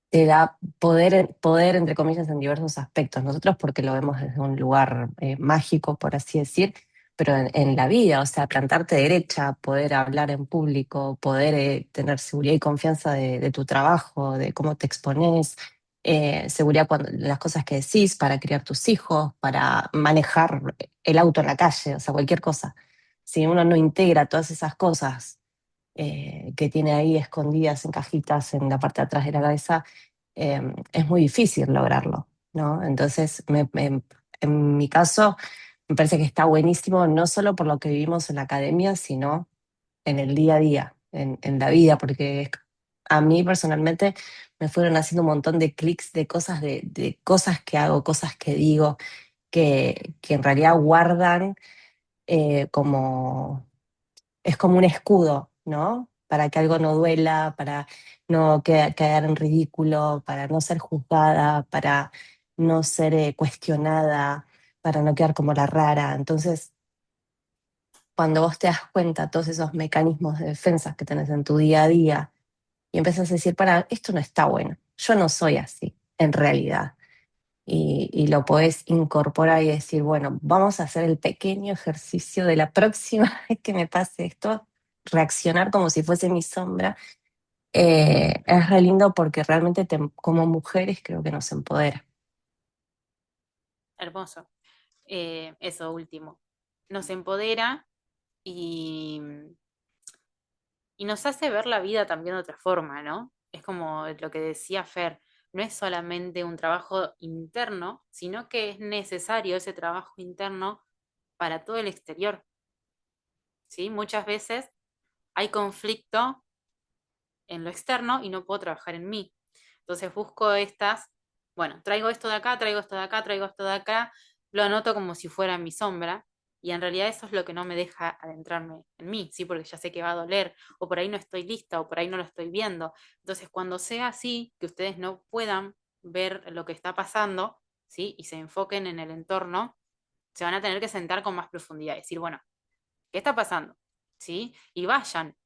te da poder, entre comillas, en diversos aspectos. Nosotros porque lo vemos desde un lugar mágico, por así decir, pero en la vida, o sea, plantarte derecha, poder hablar en público, poder tener seguridad y confianza de tu trabajo, de cómo te expones, seguridad cuando las cosas que decís, para criar tus hijos, para manejar el auto en la calle, o sea, cualquier cosa. Si uno no integra todas esas cosas que tiene ahí escondidas en cajitas en la parte de atrás de la cabeza, es muy difícil lograrlo, ¿no? Entonces, en mi caso, me parece que está buenísimo, no solo por lo que vivimos en la academia, sino en el día a día, en la vida, porque a mí personalmente me fueron haciendo un montón de clics de cosas que hago, cosas que digo, que en realidad guardan como es como un escudo, ¿no? Para que algo no duela, para no quedar en ridículo, para no ser juzgada, para no ser cuestionada, para no quedar como la rara. Entonces, cuando vos te das cuenta de todos esos mecanismos de defensa que tenés en tu día a día y empezás a decir, para, esto no está bueno, yo no soy así, en realidad. Y lo podés incorporar y decir, bueno, vamos a hacer el pequeño ejercicio de la próxima vez que me pase esto, reaccionar como si fuese mi sombra. Es re lindo porque realmente como mujeres creo que nos empodera. Hermoso. Eso último. Nos empodera y, y nos hace ver la vida también de otra forma, ¿no? Es como lo que decía Fer, no es solamente un trabajo interno, sino que es necesario ese trabajo interno para todo el exterior, ¿sí? Muchas veces hay conflicto en lo externo y no puedo trabajar en mí. Entonces busco bueno, traigo esto de acá, traigo esto de acá, traigo esto de acá, lo anoto como si fuera mi sombra, y en realidad eso es lo que no me deja adentrarme en mí, ¿sí? Porque ya sé que va a doler, o por ahí no estoy lista, o por ahí no lo estoy viendo. Entonces, cuando sea así, que ustedes no puedan ver lo que está pasando, ¿sí? Y se enfoquen en el entorno, se van a tener que sentar con más profundidad, decir, bueno, ¿qué está pasando? ¿Sí? Y vayan,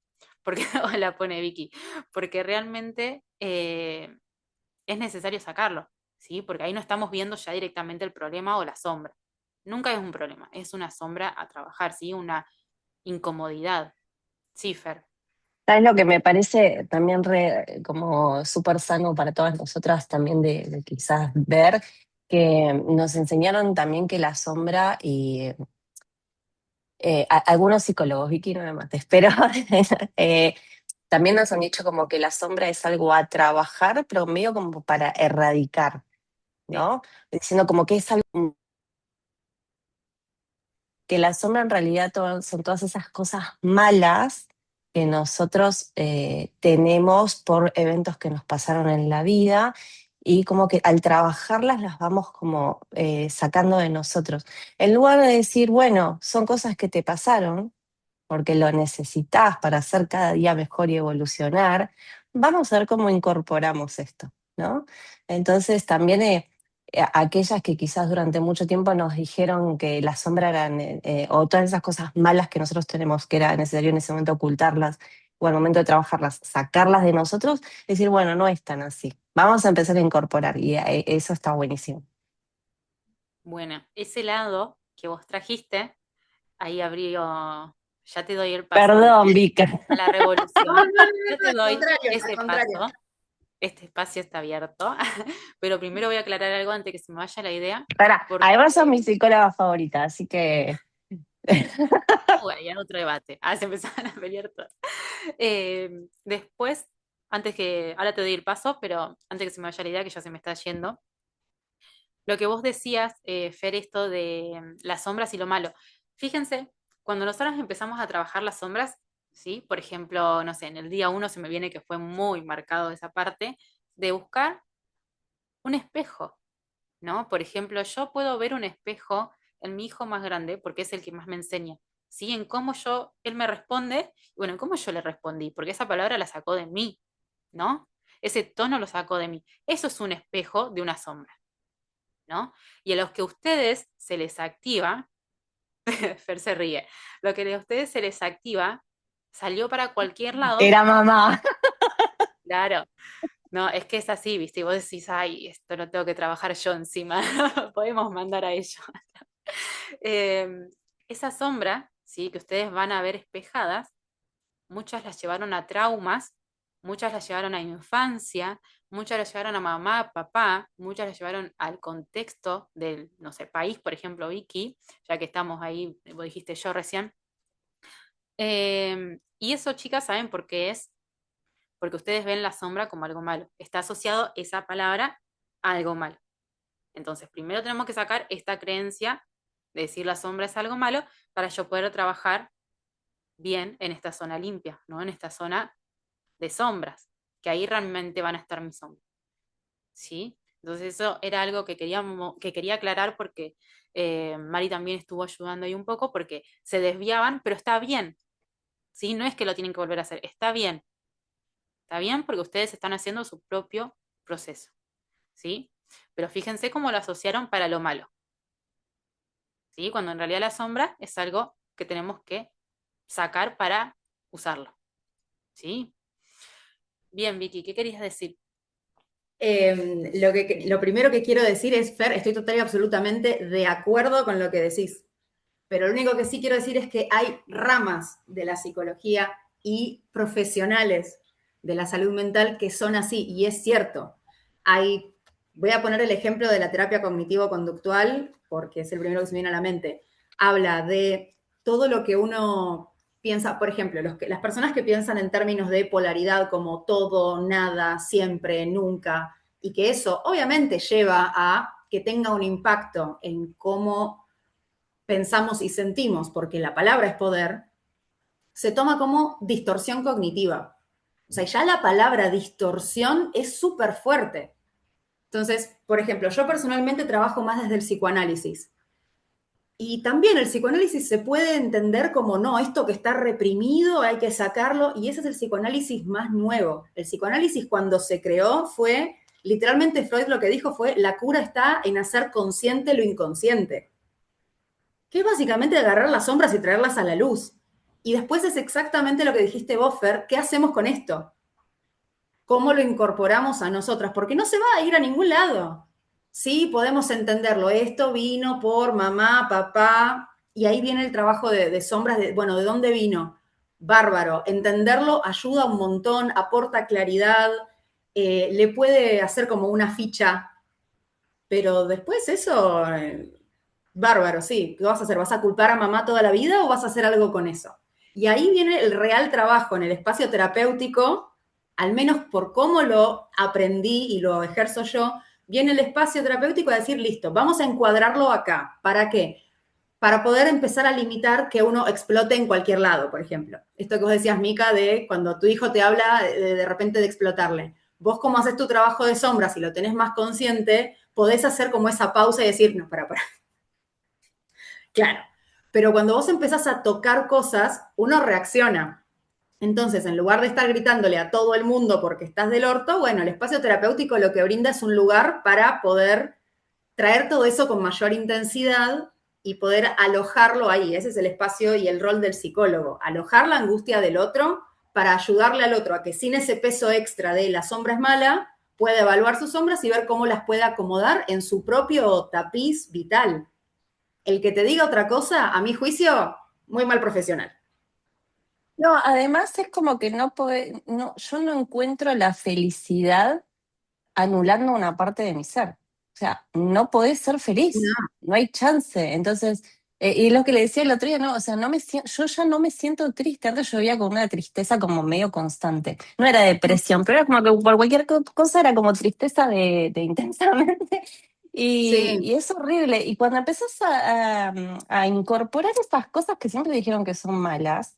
porque, o la pone Vicky, porque realmente es necesario sacarlo, ¿sí? Porque ahí no estamos viendo ya directamente el problema o la sombra. Nunca es un problema, es una sombra a trabajar, ¿sí? Una incomodidad. Sí, Fer. ¿Sabes lo que me parece también como súper sano para todas nosotras también de quizás ver? Que nos enseñaron también que la sombra y algunos psicólogos, Vicky, no me mates, pero también nos han dicho como que la sombra es algo a trabajar, pero medio como para erradicar, Sí, ¿no? Diciendo como que es algo que la sombra en realidad son todas esas cosas malas que nosotros tenemos por eventos que nos pasaron en la vida y como que al trabajarlas las vamos como sacando de nosotros. En lugar de decir, bueno, son cosas que te pasaron, porque lo necesitas para ser cada día mejor y evolucionar, vamos a ver cómo incorporamos esto, ¿no? Entonces también aquellas que quizás durante mucho tiempo nos dijeron que la sombra eran, o todas esas cosas malas que nosotros tenemos, que era necesario en ese momento ocultarlas, o al momento de trabajarlas, sacarlas de nosotros, decir, bueno, no es tan así. Vamos a empezar a incorporar y eso está buenísimo. bueno, ese lado que vos trajiste, ahí abrió, ya te doy el paso, Perdón, Vicky, Vika. a la No, revolución. no, no, Yo no, te al doy contrario, al ese contrario. paso. Este espacio está abierto, pero primero voy a aclarar algo antes que se me vaya la idea, Pará, porque además sos mi psicóloga favorita, así que bueno, ya otro debate. Ah, se empezaron a pelear todos. Después, ahora te doy el paso, pero antes que se me vaya la idea, que ya se me está yendo, lo que vos decías, Fer, esto de las sombras y lo malo. Fíjense, cuando nosotros empezamos a trabajar las sombras, ¿sí? Por ejemplo, no sé, en el día uno se me viene que fue muy marcado esa parte, de buscar un espejo, ¿no? Por ejemplo, yo puedo ver un espejo en mi hijo más grande, porque es el que más me enseña, ¿sí? En cómo él me responde, y bueno, en cómo yo le respondí, porque esa palabra la sacó de mí, ¿no? Ese tono lo sacó de mí. Eso es un espejo de una sombra, ¿no? Y a los que a ustedes se les activa, Fer se ríe, lo que a ustedes se les activa salió para cualquier lado, era mamá. claro. No, es que es así, ¿viste? Y vos decís, ay, esto lo tengo que trabajar yo encima, podemos mandar a ellos. Eh, esa sombra, ¿sí? Que ustedes van a ver espejadas, muchas las llevaron a traumas, muchas las llevaron a infancia, muchas las llevaron a mamá, papá, muchas las llevaron al contexto del, no sé, país, por ejemplo, Vicky, ya que estamos ahí, vos dijiste yo recién. Y eso, chicas, ¿saben por qué es? Porque ustedes ven la sombra como algo malo. Está asociado esa palabra a algo malo. Entonces, primero tenemos que sacar esta creencia de decir la sombra es algo malo para yo poder trabajar bien en esta zona limpia, ¿no? En esta zona de sombras, que ahí realmente van a estar mis sombras, ¿sí? Entonces eso era algo que quería aclarar porque Mari también estuvo ayudando ahí un poco porque se desviaban, pero está bien, ¿sí? No es que lo tienen que volver a hacer, está bien porque ustedes están haciendo su propio proceso, ¿sí? Pero fíjense cómo lo asociaron para lo malo, ¿sí? Cuando en realidad la sombra es algo que tenemos que sacar para usarlo, ¿sí? Bien, Vicky, ¿qué querías decir? Lo primero que quiero decir es, Fer, estoy total y absolutamente de acuerdo con lo que decís. Pero lo único que sí quiero decir es que hay ramas de la psicología y profesionales de la salud mental que son así, y es cierto. Voy a poner el ejemplo de la terapia cognitivo-conductual, porque es el primero que se me viene a la mente. Habla de todo lo que uno piensa, por ejemplo, las personas que piensan en términos de polaridad como todo, nada, siempre, nunca, y que eso obviamente lleva a que tenga un impacto en cómo pensamos y sentimos, porque la palabra es poder, se toma como distorsión cognitiva. O sea, ya la palabra distorsión es súper fuerte. Entonces, por ejemplo, yo personalmente trabajo más desde el psicoanálisis. Y también el psicoanálisis se puede entender como, no, esto que está reprimido hay que sacarlo, y ese es el psicoanálisis más nuevo. El psicoanálisis cuando se creó fue, literalmente Freud lo que dijo fue, la cura está en hacer consciente lo inconsciente, que es básicamente agarrar las sombras y traerlas a la luz. Y después es exactamente lo que dijiste vos, Fer, ¿qué hacemos con esto? ¿Cómo lo incorporamos a nosotras? Porque no se va a ir a ningún lado. Sí, podemos entenderlo. Esto vino por mamá, papá, y ahí viene el trabajo de sombras, bueno, ¿de dónde vino? Bárbaro. Entenderlo ayuda un montón, aporta claridad, le puede hacer como una ficha, pero después eso, bárbaro, sí. ¿Qué vas a hacer? ¿Vas a culpar a mamá toda la vida o vas a hacer algo con eso? Y ahí viene el real trabajo en el espacio terapéutico, al menos por cómo lo aprendí y lo ejerzo yo, viene el espacio terapéutico a decir, listo, vamos a encuadrarlo acá. ¿Para qué? Para poder empezar a limitar que uno explote en cualquier lado, por ejemplo. Esto que vos decías, Mica, de cuando tu hijo te habla de repente de explotarle. Vos como haces tu trabajo de sombras y lo tenés más consciente, podés hacer como esa pausa y decir, no, para. Claro. Pero cuando vos empezás a tocar cosas, uno reacciona. Entonces, en lugar de estar gritándole a todo el mundo porque estás del orto, bueno, el espacio terapéutico lo que brinda es un lugar para poder traer todo eso con mayor intensidad y poder alojarlo ahí. Ese es el espacio y el rol del psicólogo. Alojar la angustia del otro para ayudarle al otro a que sin ese peso extra de la sombra es mala, pueda evaluar sus sombras y ver cómo las puede acomodar en su propio tapiz vital. El que te diga otra cosa, a mi juicio, muy mal profesional. No, además es como que no puede, no, yo no encuentro la felicidad anulando una parte de mi ser. O sea, no podés ser feliz, No. no hay chance. Entonces, y lo que le decía el otro día, no, o sea, yo ya no me siento triste. Antes yo vivía con una tristeza como medio constante. No era depresión, pero era como que por cualquier cosa era como tristeza de intensamente. Sí, Y es horrible. Y cuando empezás a incorporar esas cosas que siempre dijeron que son malas,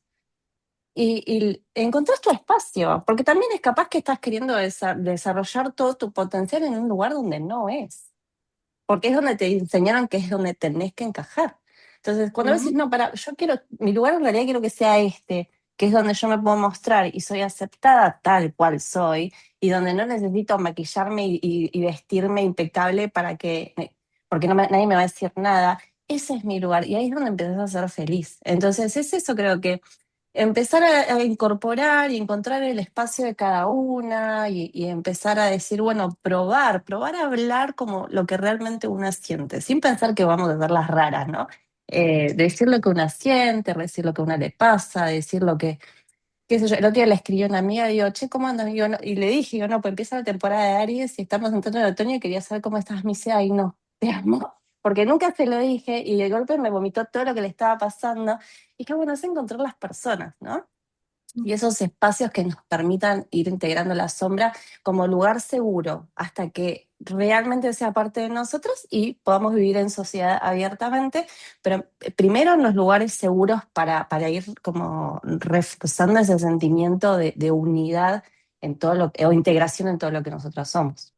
y encontrás tu espacio, porque también es capaz que estás queriendo desarrollar todo tu potencial en un lugar donde no es, porque es donde te enseñaron que es donde tenés que encajar. Entonces, cuando decís, no, para, yo quiero, mi lugar en realidad quiero que sea este, que es donde yo me puedo mostrar y soy aceptada tal cual soy, y donde no necesito maquillarme y vestirme impecable para que, porque nadie me va a decir nada, ese es mi lugar, y ahí es donde empezás a ser feliz. Entonces, es eso creo que empezar a incorporar y encontrar el espacio de cada una y empezar a decir, bueno, probar a hablar como lo que realmente una siente, sin pensar que vamos a ser las raras, ¿no? Decir lo que una siente, decir lo que a una le pasa, decir lo que, qué sé yo. El otro día le escribí a una amiga y digo, che, ¿cómo andas? Y, y le dije, yo no, pues empieza la temporada de Aries y estamos entrando en el otoño y quería saber cómo estás. Me dice, ay, no, te amo. Porque nunca se lo dije y de golpe me vomitó todo lo que le estaba pasando. Y que bueno, es encontrar las personas, ¿no? Y esos espacios que nos permitan ir integrando la sombra como lugar seguro hasta que realmente sea parte de nosotros y podamos vivir en sociedad abiertamente, pero primero en los lugares seguros para ir como reforzando ese sentimiento de unidad en todo lo o integración en todo lo que nosotros somos.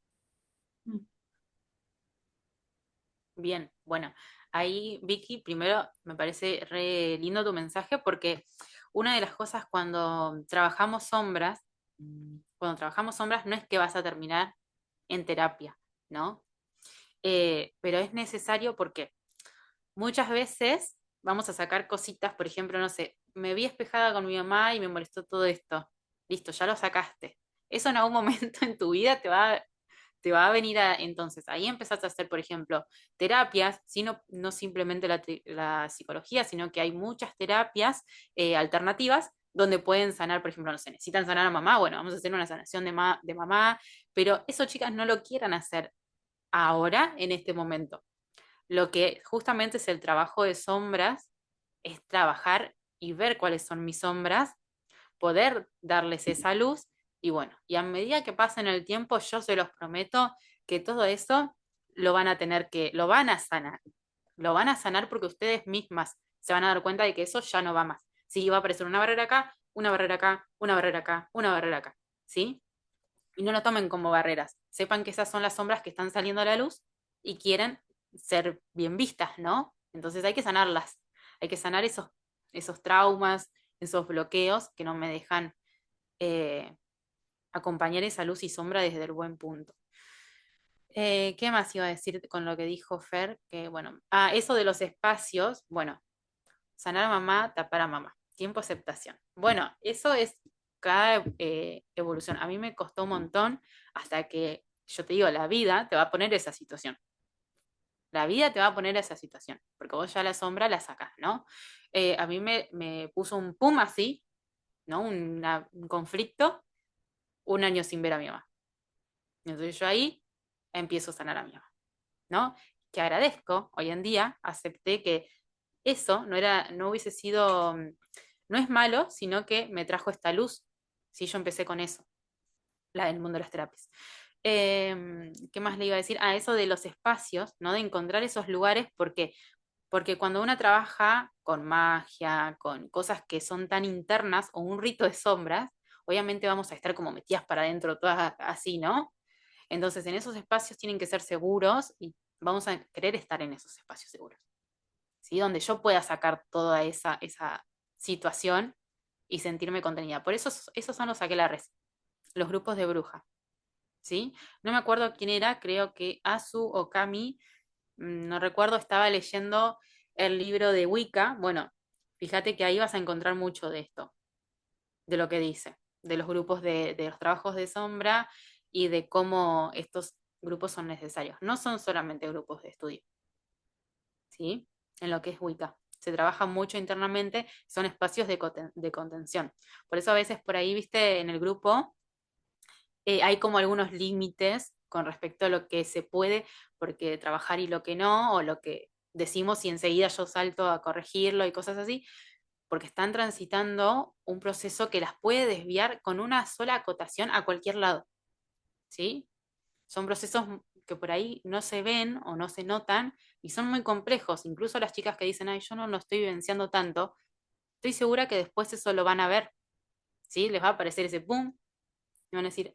Bien, bueno, ahí Vicky, primero me parece re lindo tu mensaje porque una de las cosas cuando trabajamos sombras no es que vas a terminar en terapia, ¿no? Pero es necesario porque muchas veces vamos a sacar cositas, por ejemplo, no sé, me vi espejada con mi mamá y me molestó todo esto. Listo, ya lo sacaste. Eso en algún momento en tu vida te va a venir entonces, ahí empezaste a hacer, por ejemplo, terapias, sino, no simplemente la psicología, sino que hay muchas terapias alternativas donde pueden sanar, por ejemplo, no sé, necesitan sanar a mamá, bueno, vamos a hacer una sanación de mamá, pero eso, chicas, no lo quieran hacer ahora, en este momento. Lo que justamente es el trabajo de sombras, es trabajar y ver cuáles son mis sombras, poder darles esa luz Y bueno, y a medida que pasen el tiempo, yo se los prometo que todo eso lo van a tener que, lo van a sanar. Lo van a sanar porque ustedes mismas se van a dar cuenta de que eso ya no va más. Sí, va a aparecer una barrera acá, una barrera acá, una barrera acá, una barrera acá. ¿Sí? Y no lo tomen como barreras. Sepan que esas son las sombras que están saliendo a la luz y quieren ser bien vistas, ¿no? Entonces hay que sanarlas. Hay que sanar esos traumas, esos bloqueos que no me dejan eh, acompañar esa luz y sombra desde el buen punto. ¿Qué más iba a decir con lo que dijo Fer? Que bueno, eso de los espacios, bueno, sanar a mamá, tapar a mamá, tiempo aceptación. Bueno, eso es cada evolución. A mí me costó un montón hasta que, yo te digo, la vida te va a poner esa situación. La vida te va a poner esa situación, porque vos ya la sombra la sacás, ¿no? A mí me puso un pum así, ¿no? Un conflicto, un año sin ver a mi mamá. Entonces yo ahí empiezo a sanar a mi mamá, ¿no? Que agradezco, hoy en día acepté que eso no hubiese sido, no es malo, sino que me trajo esta luz. Sí, yo empecé con eso, la del mundo de las terapias. ¿Qué más le iba a decir? Eso de los espacios, ¿no? De encontrar esos lugares, porque cuando uno trabaja con magia, con cosas que son tan internas, o un rito de sombras, obviamente vamos a estar como metidas para adentro, todas así, ¿no? Entonces, en esos espacios tienen que ser seguros y vamos a querer estar en esos espacios seguros, ¿sí? Donde yo pueda sacar toda esa situación y sentirme contenida. Por eso esos son los aquelarres, los grupos de bruja, ¿sí? No me acuerdo quién era, creo que Asu o Kami, no recuerdo, estaba leyendo el libro de Wicca. Bueno, fíjate que ahí vas a encontrar mucho de esto, de lo que dice, de los grupos de los trabajos de sombra y de cómo estos grupos son necesarios. No son solamente grupos de estudio, ¿sí? En lo que es Wicca. Se trabaja mucho internamente, son espacios de contención. Por eso a veces por ahí, viste, en el grupo hay como algunos límites con respecto a lo que se puede porque trabajar y lo que no, o lo que decimos y enseguida yo salto a corregirlo y cosas así, porque están transitando un proceso que las puede desviar con una sola acotación a cualquier lado, ¿sí? Son procesos que por ahí no se ven o no se notan y son muy complejos. Incluso las chicas que dicen, ay, yo no lo estoy vivenciando tanto, estoy segura que después eso lo van a ver, ¿sí? Les va a aparecer ese pum y van a decir,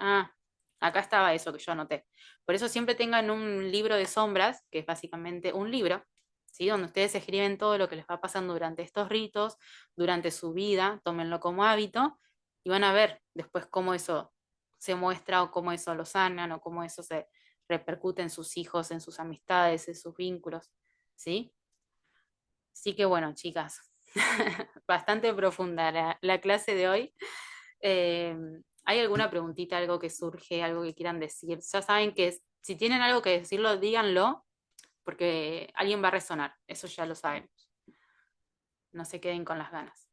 acá estaba eso que yo anoté. Por eso siempre tengan un libro de sombras, que es básicamente un libro, ¿sí? Donde ustedes escriben todo lo que les va pasando durante estos ritos, durante su vida, tómenlo como hábito y van a ver después cómo eso se muestra o cómo eso lo sanan o cómo eso se repercute en sus hijos, en sus amistades, en sus vínculos, ¿sí? Así que bueno, chicas, bastante profunda la clase de hoy. Eh, ¿Hay alguna preguntita, algo que surge, algo que quieran decir? Ya saben que si tienen algo que decirlo, díganlo, porque alguien va a resonar, eso ya lo sabemos. No se queden con las ganas.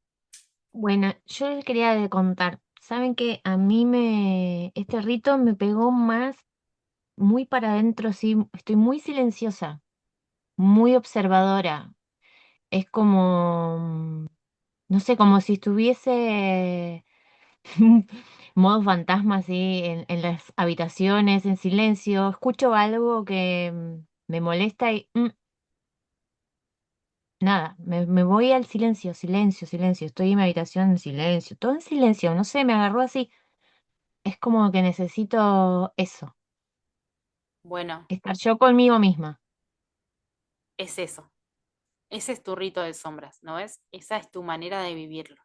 Bueno, yo les quería contar, saben que a mí este rito me pegó más muy para adentro, sí, estoy muy silenciosa, muy observadora. Es como, no sé, como si estuviese modo fantasma así en las habitaciones, en silencio. Escucho algo que me molesta y nada, me voy al silencio, silencio, silencio. Estoy en mi habitación en silencio, todo en silencio, no sé, me agarró así. Es como que necesito eso, Bueno, estar yo conmigo misma. es eso. Ese es tu rito de sombras, ¿no ves? Esa es tu manera de vivirlo.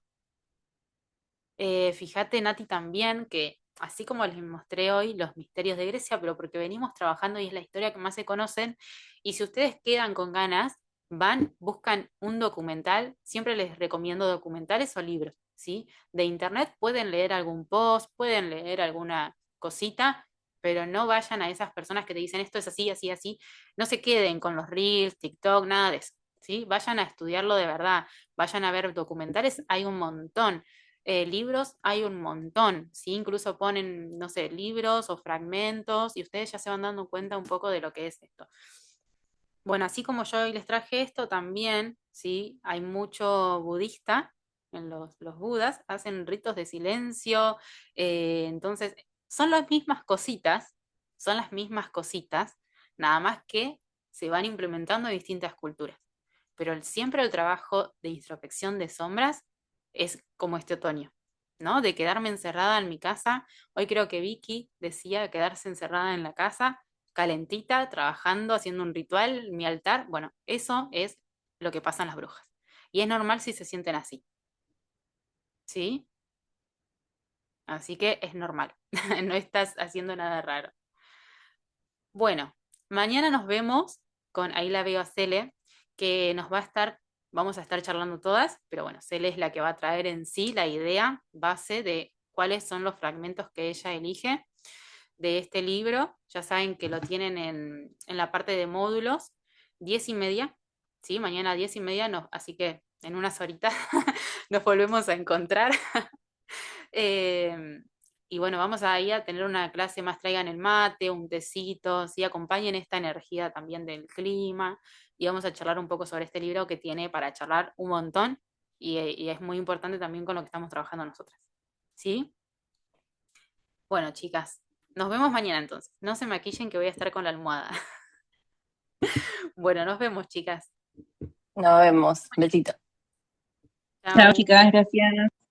Fíjate, Nati, también que así como les mostré hoy los misterios de Grecia, pero porque venimos trabajando y es la historia que más se conocen, y si ustedes quedan con ganas, van, buscan un documental, siempre les recomiendo documentales o libros, ¿sí? De internet pueden leer algún post, pueden leer alguna cosita, pero no vayan a esas personas que te dicen esto es así, así, así, no se queden con los reels, TikTok, nada de eso, ¿sí? Vayan a estudiarlo de verdad, vayan a ver documentales, hay un montón. Libros hay un montón, ¿sí? Incluso ponen, no sé, libros o fragmentos y ustedes ya se van dando cuenta un poco de lo que es esto. Bueno, así como yo hoy les traje esto, también, ¿sí? Hay mucho budista en los budas, hacen ritos de silencio, entonces son las mismas cositas, son las mismas cositas, nada más que se van implementando en distintas culturas. Pero siempre el trabajo de introspección de sombras es como este otoño, ¿no? De quedarme encerrada en mi casa. Hoy creo que Vicky decía quedarse encerrada en la casa, calentita, trabajando, haciendo un ritual, mi altar. Bueno, eso es lo que pasan las brujas. Y es normal si se sienten así, ¿sí? Así que es normal, no estás haciendo nada raro. Bueno, mañana nos vemos con, ahí la veo a Cele, que vamos a estar charlando todas, pero bueno, Cele es la que va a traer en sí la idea base de cuáles son los fragmentos que ella elige de este libro. Ya saben que lo tienen en la parte de módulos, 10:30, ¿sí? Mañana 10:30, así que en unas horitas nos volvemos a encontrar. Eh, y bueno, vamos ahí a tener una clase más, traigan el mate, un tecito, ¿sí? Acompañen esta energía también del clima y vamos a charlar un poco sobre este libro que tiene para charlar un montón y es muy importante también con lo que estamos trabajando nosotras. ¿Sí? Bueno, chicas, nos vemos mañana entonces. No se maquillen que voy a estar con la almohada. Bueno, nos vemos, chicas. Nos vemos. Besito. Chao, Chao. chicas, gracias.